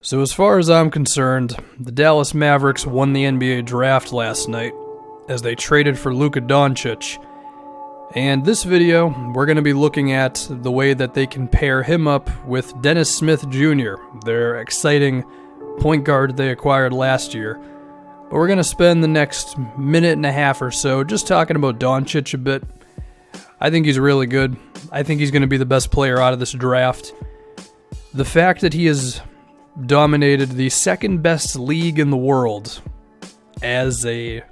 So as far as I'm concerned, the Dallas Mavericks won the NBA draft last night as they traded for Luka Doncic. And this video, we're going to be looking at the way that they can pair him up with Dennis Smith Jr., their exciting point guard they acquired last year. But we're going to spend the next minute and a half or so just talking about Doncic a bit. I think he's really good. I think he's going to be the best player out of this draft. The fact that he has dominated the second best league in the world as a,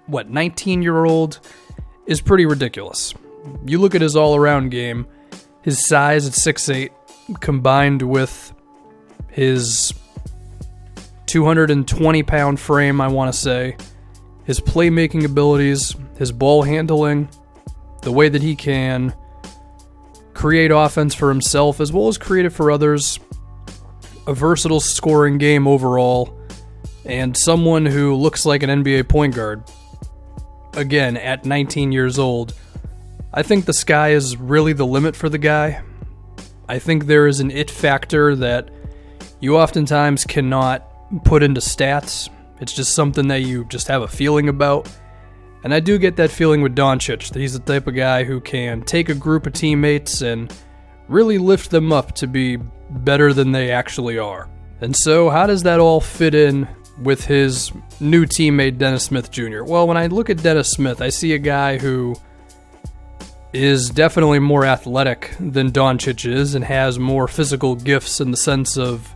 19-year-old is pretty ridiculous. You look at his all-around game, his size at 6'8", combined with his 220-pound frame, I want to say, his playmaking abilities, his ball handling, the way that he can create offense for himself as well as create it for others, a versatile scoring game overall, and someone who looks like an NBA point guard. Again, at 19 years old, I think the sky is really the limit for the guy. I think there is an it factor that you oftentimes cannot put into stats. It's just something that you just have a feeling about. And I do get that feeling with Doncic, that he's the type of guy who can take a group of teammates and really lift them up to be better than they actually are. And so, how does that all fit in with his new teammate, Dennis Smith Jr.? Well, when I look at Dennis Smith, I see a guy who is definitely more athletic than Doncic is and has more physical gifts in the sense of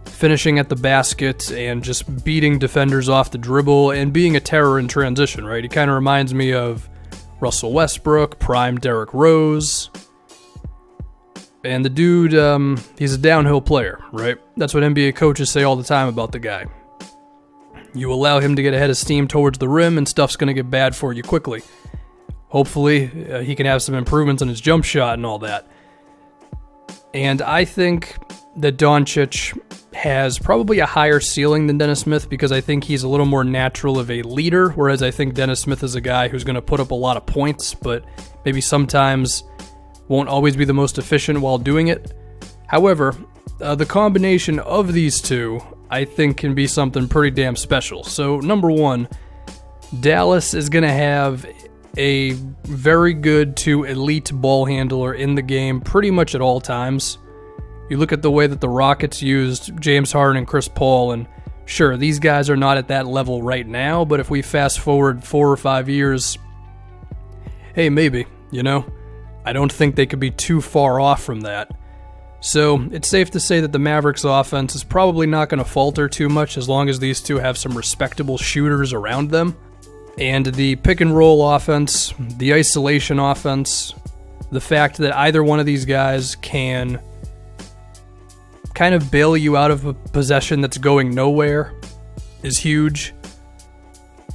finishing at the basket and just beating defenders off the dribble and being a terror in transition, right? He kind of reminds me of Russell Westbrook, prime Derrick Rose. And the dude, he's a downhill player, right? That's what NBA coaches say all the time about the guy. You allow him to get ahead of steam towards the rim and stuff's going to get bad for you quickly. Hopefully, he can have some improvements on his jump shot and all that. And I think that Doncic has probably a higher ceiling than Dennis Smith because I think he's a little more natural of a leader, whereas I think Dennis Smith is a guy who's going to put up a lot of points, but maybe sometimes won't always be the most efficient while doing it. However, the combination of these two, I think, can be something pretty damn special. So, number one, Dallas is going to have a very good to elite ball handler in the game pretty much at all times. You look at the way that the Rockets used James Harden and Chris Paul, and sure, these guys are not at that level right now, but if we fast forward 4 or 5 years, hey, maybe, I don't think they could be too far off from that. So it's safe to say that the Mavericks offense is probably not going to falter too much as long as these two have some respectable shooters around them. And the pick and roll offense, the isolation offense, the fact that either one of these guys can kind of bail you out of a possession that's going nowhere is huge.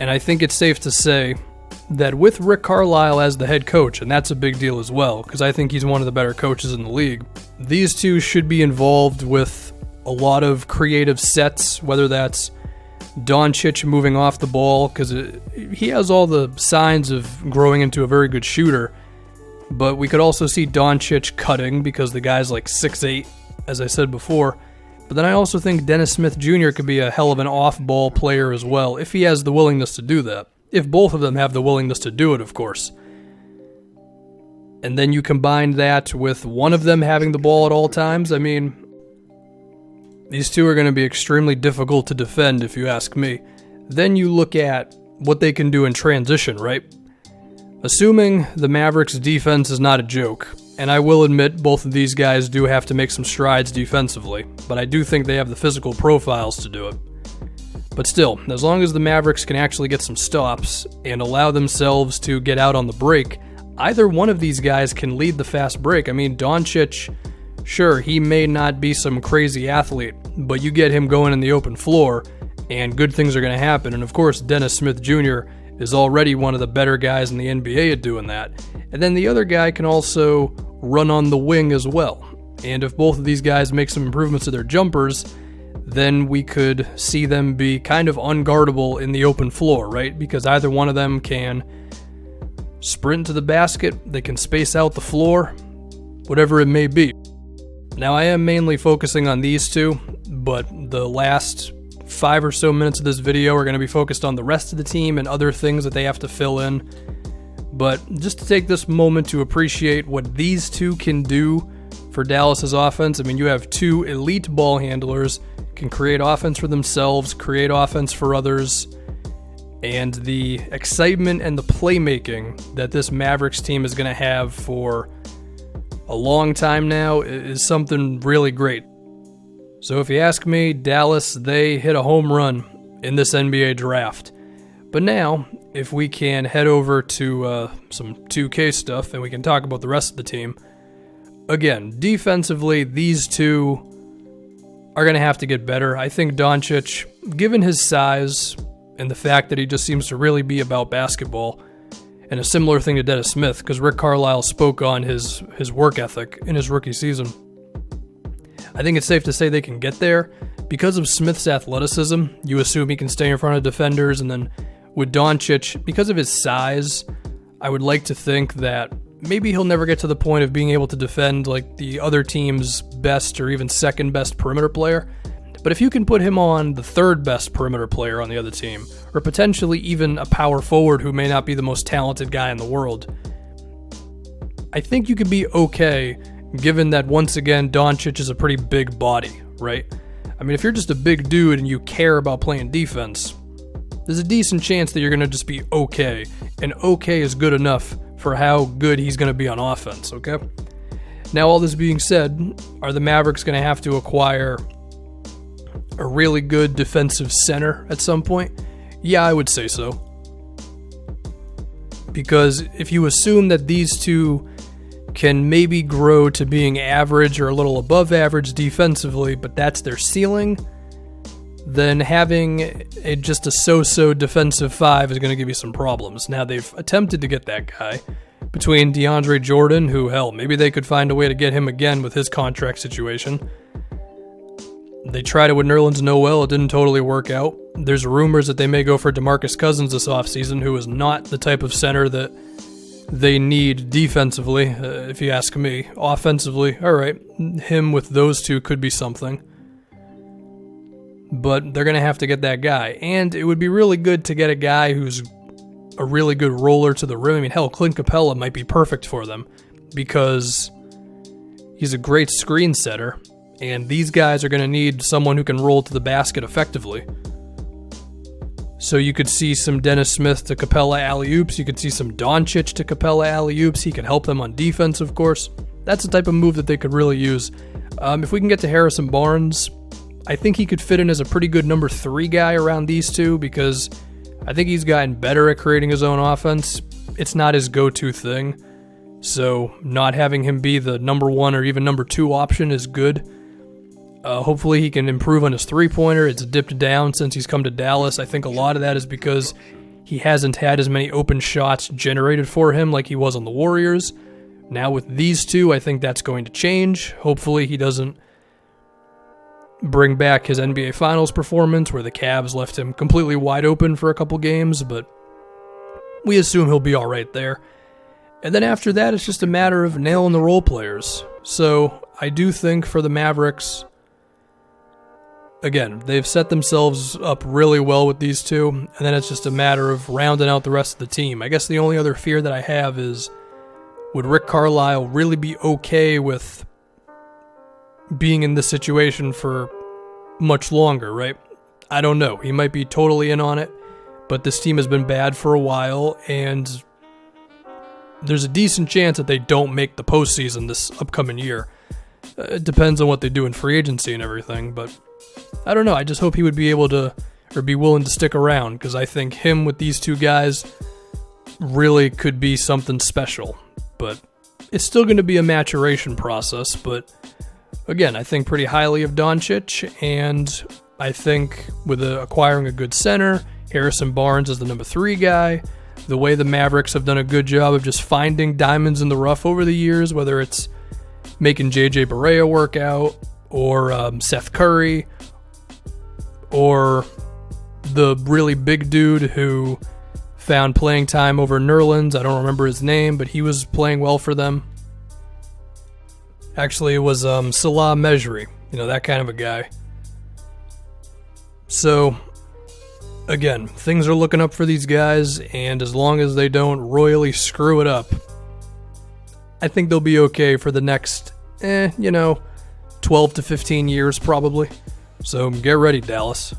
And I think it's safe to say that with Rick Carlisle as the head coach, and that's a big deal as well, because I think he's one of the better coaches in the league, these two should be involved with a lot of creative sets, whether that's Doncic moving off the ball, because he has all the signs of growing into a very good shooter, but we could also see Doncic cutting, because the guy's like 6'8", as I said before. But then I also think Dennis Smith Jr. could be a hell of an off-ball player as well, if he has the willingness to do that. If both of them have the willingness to do it, of course. And then you combine that with one of them having the ball at all times, I mean, these two are going to be extremely difficult to defend, if you ask me. Then you look at what they can do in transition, right? Assuming the Mavericks' defense is not a joke, and I will admit both of these guys do have to make some strides defensively, but I do think they have the physical profiles to do it. But still, as long as the Mavericks can actually get some stops and allow themselves to get out on the break, either one of these guys can lead the fast break. I mean, Doncic, sure, he may not be some crazy athlete, but you get him going in the open floor, and good things are going to happen. And of course, Dennis Smith Jr. is already one of the better guys in the NBA at doing that. And then the other guy can also run on the wing as well. And if both of these guys make some improvements to their jumpers, then we could see them be kind of unguardable in the open floor, right? Because either one of them can sprint to the basket, they can space out the floor, whatever it may be. Now, I am mainly focusing on these two, but the last 5 or so minutes of this video are going to be focused on the rest of the team and other things that they have to fill in. But just to take this moment to appreciate what these two can do for Dallas's offense. I mean, you have two elite ball handlers, can create offense for themselves, create offense for others, and the excitement and the playmaking that this Mavericks team is going to have for a long time now is something really great. So if you ask me, Dallas, they hit a home run in this NBA draft. But now, if we can head over to some 2K stuff and we can talk about the rest of the team. Again, defensively, these two are going to have to get better. I think Doncic, given his size and the fact that he just seems to really be about basketball, and a similar thing to Dennis Smith, because Rick Carlisle spoke on his work ethic in his rookie season. I think it's safe to say they can get there. Because of Smith's athleticism, you assume he can stay in front of defenders, and then with Doncic, because of his size, I would like to think that maybe he'll never get to the point of being able to defend like the other team's best or even second best perimeter player. But if you can put him on the third best perimeter player on the other team, or potentially even a power forward who may not be the most talented guy in the world, I think you could be okay, given that once again Doncic is a pretty big body, right? I mean, if you're just a big dude and you care about playing defense, there's a decent chance that you're going to just be okay, and okay is good enough for how good he's going to be on offense, okay? Now, all this being said, are the Mavericks going to have to acquire a really good defensive center at some point? Yeah, I would say so. Because if you assume that these two can maybe grow to being average or a little above average defensively, but that's their ceiling, then having just a so-so defensive five is going to give you some problems. Now, they've attempted to get that guy between DeAndre Jordan, who, hell, maybe they could find a way to get him again with his contract situation. They tried it with Nerlens Noel. It didn't totally work out. There's rumors that they may go for DeMarcus Cousins this offseason, who is not the type of center that they need defensively, if you ask me. Offensively, all right, him with those two could be something. But they're going to have to get that guy. And it would be really good to get a guy who's a really good roller to the rim. I mean, hell, Clint Capella might be perfect for them because he's a great screen setter. And these guys are going to need someone who can roll to the basket effectively. So you could see some Dennis Smith to Capella alley-oops. You could see some Doncic to Capella alley-oops. He can help them on defense, of course. That's the type of move that they could really use. If we can get to Harrison Barnes, I think he could fit in as a pretty good number 3 guy around these two because I think he's gotten better at creating his own offense. It's not his go-to thing. So not having him be the number 1 or even number 2 option is good. Hopefully he can improve on his three-pointer. It's dipped down since he's come to Dallas. I think a lot of that is because he hasn't had as many open shots generated for him like he was on the Warriors. Now with these two, I think that's going to change. Hopefully he doesn't bring back his NBA Finals performance where the Cavs left him completely wide open for a couple games, but we assume he'll be all right there. And then after that, it's just a matter of nailing the role players. So I do think for the Mavericks, again, they've set themselves up really well with these two, and then it's just a matter of rounding out the rest of the team. I guess the only other fear that I have is, would Rick Carlisle really be okay with being in this situation for much longer, right? I don't know. He might be totally in on it, but this team has been bad for a while, and there's a decent chance that they don't make the postseason this upcoming year. It depends on what they do in free agency and everything, but I don't know. I just hope he would be able to, or be willing to stick around, because I think him with these two guys really could be something special. But it's still going to be a maturation process, but again, I think pretty highly of Doncic, and I think with acquiring a good center, Harrison Barnes is the number 3 guy. The way the Mavericks have done a good job of just finding diamonds in the rough over the years, whether it's making JJ Barea work out, or Seth Curry, or the really big dude who found playing time over Nerlens. I don't remember his name, but he was playing well for them. Actually, it was Salah Mejri, that kind of a guy. So, again, things are looking up for these guys, and as long as they don't royally screw it up, I think they'll be okay for the next, 12 to 15 years probably. So get ready, Dallas.